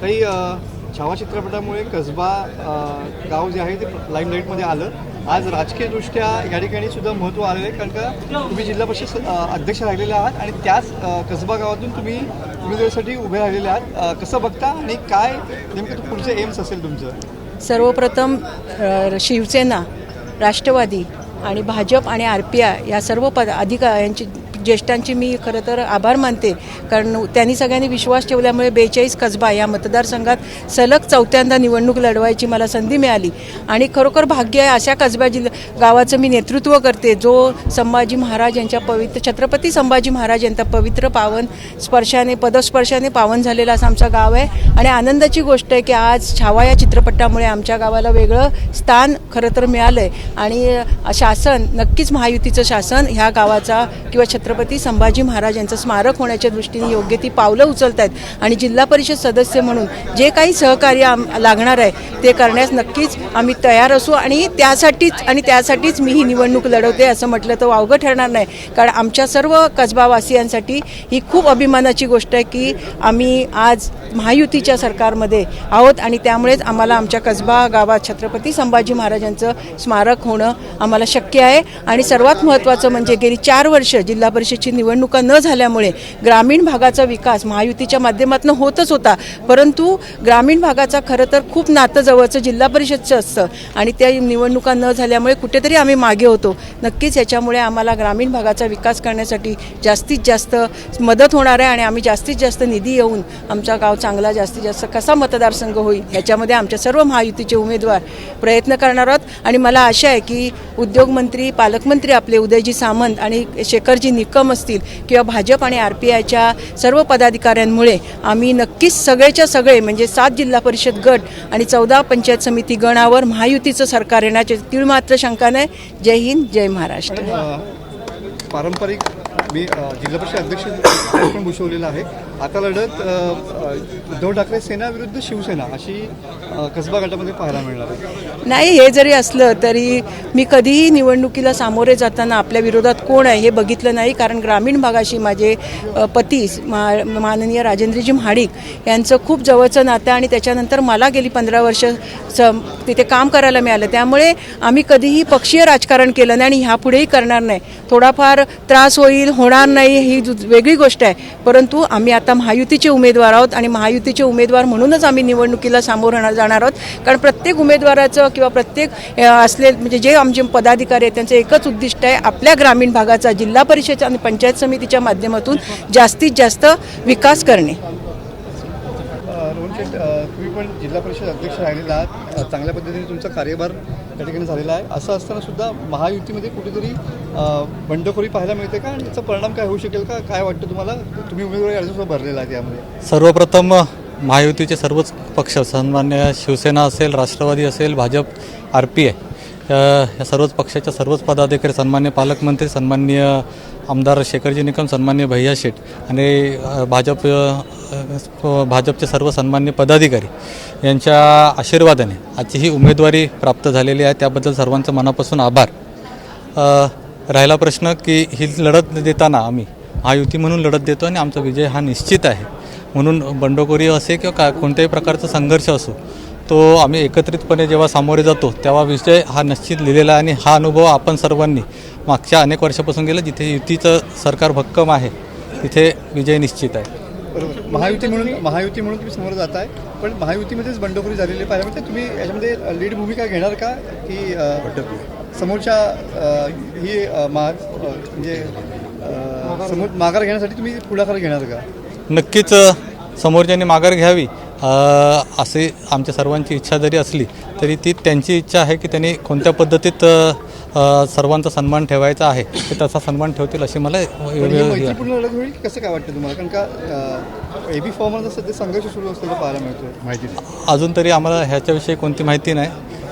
काही छावा चित्रपटामुळे कसबा गाव जे आहे ते लाईमलाईटमध्ये आलं. आज राजकीयदृष्ट्या या ठिकाणी सुद्धा महत्त्व आलेलं आहे, कारण का तुम्ही जिल्हा परिषद अध्यक्ष राहिलेले आहात आणि त्याच कसबा गावातून तुम्ही उमेदवारीसाठी उभे राहिलेले आहात. कसं बघता आणि काय नेमकं पुढचं एम्स असेल तुमचं? सर्वप्रथम शिवसेना, राष्ट्रवादी आणि भाजप आणि RPI या सर्व यांची ज्येष्ठांची मी खरं तर आभार मानते, कारण त्यांनी सगळ्यांनी विश्वास ठेवल्यामुळे 42 कसबा या मतदारसंघात सलग चौथ्यांदा निवडणूक लढवायची मला संधी मिळाली आणि खरोखर भाग्य आहे अशा कसबा गावाचं मी नेतृत्व करते, जो संभाजी महाराज यांच्या पवित्र छत्रपती संभाजी महाराज यांचा पवित्र पावन पदस्पर्शाने पावन झालेला असं आमचं गाव आहे. आणि आनंदाची गोष्ट आहे की आज छावा या चित्रपटामुळे आमच्या गावाला वेगळं स्थान खरं तर मिळालं आहे आणि शासन नक्कीच महायुतीचं शासन ह्या गावाचा किंवा छत्रपती संभाजी महाराज यांचं स्मारक होण्याच्या दृष्टीने योग्य ती पावलं उचलत आहेत आणि जिल्हा परिषद सदस्य म्हणून जे काही सहकार्य लागणार आहे ते करण्यास नक्कीच आम्ही तयार असू आणि त्यासाठीच मी ही निवडणूक लढवते असं म्हटलं तर वावगं ठरणार नाही, कारण आमच्या सर्व कसबावासियांसाठी ही खूप अभिमानाची गोष्ट आहे की आम्ही आज महायुतीच्या सरकारमध्ये आहोत आणि त्यामुळेच आम्हाला आमच्या कसबा गावात छत्रपती संभाजी महाराजांचं स्मारक होणं आम्हाला शक्य आहे. आणि सर्वात महत्त्वाचं म्हणजे गेली 4 वर्ष जिल्हा परिषदची निवडणुका न झाल्यामुळे ग्रामीण भागाचा विकास महायुतीच्या माध्यमातून होतच होता, परंतु ग्रामीण भागाचा खरं तर खूप नातं जवळचं जिल्हा परिषदचं असतं आणि त्या निवडणुका न झाल्यामुळे कुठेतरी आम्ही मागे होतो. नक्कीच याच्यामुळे आम्हाला ग्रामीण भागाचा विकास करण्यासाठी जास्तीत जास्त मदत होणार आहे आणि आम्ही जास्तीत जास्त निधी येऊन आमचा गाव चांगला जास्तीत जास्त कसा मतदारसंघ होईल ह्याच्यामध्ये आमच्या सर्व महायुतीचे उमेदवार प्रयत्न करणार आहोत. आणि मला आशा आहे की उद्योगमंत्री पालकमंत्री आपले उदयजी सामंत आणि शेखरजी निकम असतील किंवा भाजप आणि RPIच्या सर्व पदाधिकाऱ्यांमुळे आम्ही नक्कीच सगळेच्या सगळे म्हणजे 7 जिल्हा परिषद गट आणि 14 पंचायत समिती गणावर महायुतीचं सरकार येण्याचे तीळमात्र शंका नाही. जय हिंद, जय महाराष्ट्र. पारंपरिक मी जिल्हा परिषद अध्यक्ष पण भूषवलेला आहे. आता लढत उद्धव ठाकरे सेना विरुद्ध शिवसेना अशी कसबा गटामध्ये पाहायला मिळणार आहे. नाही, हे जरी असलं तरी मी कधीही निवडणुकीला सामोरे जाताना आपल्या विरोधात कोण आहे हे बघितलं नाही, कारण ग्रामीण भागाशी माझे पती माननीय राजेंद्रजी महाडिक यांचं खूप जवळचं नातं आणि त्याच्यानंतर मला गेली 15 वर्ष तिथे काम करायला मिळालं, त्यामुळे आम्ही कधीही पक्षीय राजकारण केलं नाही आणि ह्यापुढेही करणार नाही. थोडाफार त्रास होणार नाही ही वेगळी गोष्ट आहे, परंतु आम्ही आता महायुतीचे उमेदवार आहोत आणि महायुतीचे उमेदवार म्हणूनच आम्ही निवडणुकीला सामोरं जाणार आहोत, कारण प्रत्येक उमेदवाराचं किंवा प्रत्येक असले म्हणजे जे आमचे पदाधिकारी आहेत त्यांचं एकच उद्दिष्ट आहे आपल्या ग्रामीण भागाचा जिल्हा परिषद आणि पंचायत समितीच्या माध्यमातून जास्तीत जास्त विकास करणे. रोहन शेठ, तुम्ही पण जिल्हा परिषद अध्यक्ष राहिलेला आहात, चांगल्या पद्धतीने तुमचा कार्यभार त्या ठिकाणी झालेला आहे. असं असताना सुद्धा महायुतीमध्ये कुठेतरी बंडखोरी पाहायला मिळते का आणि त्याचा परिणाम काय होऊ शकेल का? काय वाटतं तुम्हाला? तुम्ही उमेदवारी अर्जसुद्धा भरलेला आहे त्यामध्ये. सर्वप्रथम महायुतीचे सर्वच पक्ष सन्मान्य शिवसेना असेल, राष्ट्रवादी असेल, भाजप, RPI या सर्वच पक्षाच्या सर्वच पदाधिकारी, सन्मान्य पालकमंत्री, सन्मान्य आमदार शेखरजी निकम, सन्मान्य भैया शेठ आणि भाजपचे सर्व सन्मान्य पदाधिकारी यांच्या आशीर्वादाने आजची ही उमेदवारी प्राप्त झालेली आहे, त्याबद्दल सर्वांचं मनापासून आभार. राहिला प्रश्न की ही लढत देताना आम्ही महायुती म्हणून लढत देतो आणि आमचा विजय हा निश्चित आहे, म्हणून बंडखोरी असे किंवा कोणत्याही प्रकारचा संघर्ष असो तो आम्ही एकत्रितपणे जेव्हा सामोरे जातो तेव्हा विजय हा निश्चित लिहिलेला आहे आणि हा अनुभव आपण सर्वांनी मागच्या अनेक वर्षापासून गेला. जिथे युतीचं सरकार भक्कम आहे तिथे विजय निश्चित आहे. बरोबर. महायुती म्हणून तुम्ही समोर जात आहे, पण महायुतीमध्येच बंडखोरी झालेली पाहिजे, म्हणजे तुम्ही याच्यामध्ये लीड भूमिका घेणार का की समोरच्या ही म्हणजे समोर माघार घेण्यासाठी तुम्ही पुढाकार घेणार का? नक्कीच समोरच्यांनी माघार घ्यावी असे आमच्या सर्वांची इच्छा जरी असली तरी ती त्यांची इच्छा आहे की त्यांनी कोणत्या पद्धतीत सर्वांचा सन्मान ठेवायचा आहे ते तसा सन्मान ठेवतील अशी मला मैत्रीपूर्ण लढत होईल. कसं काय वाटतं तुम्हाला? कारण का AB फॉर्मला सध्या संघर्ष सुरू असलेला पाहायला मिळतो माहिती अजून तरी आम्हाला ह्याच्याविषयी कोणती माहिती नाही.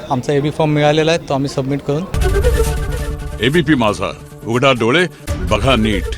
आमचा AB फॉर्म मिळालेला आहे, तो आम्ही सबमिट करून. ABP माझा, उघडा डोळे बघा नीट.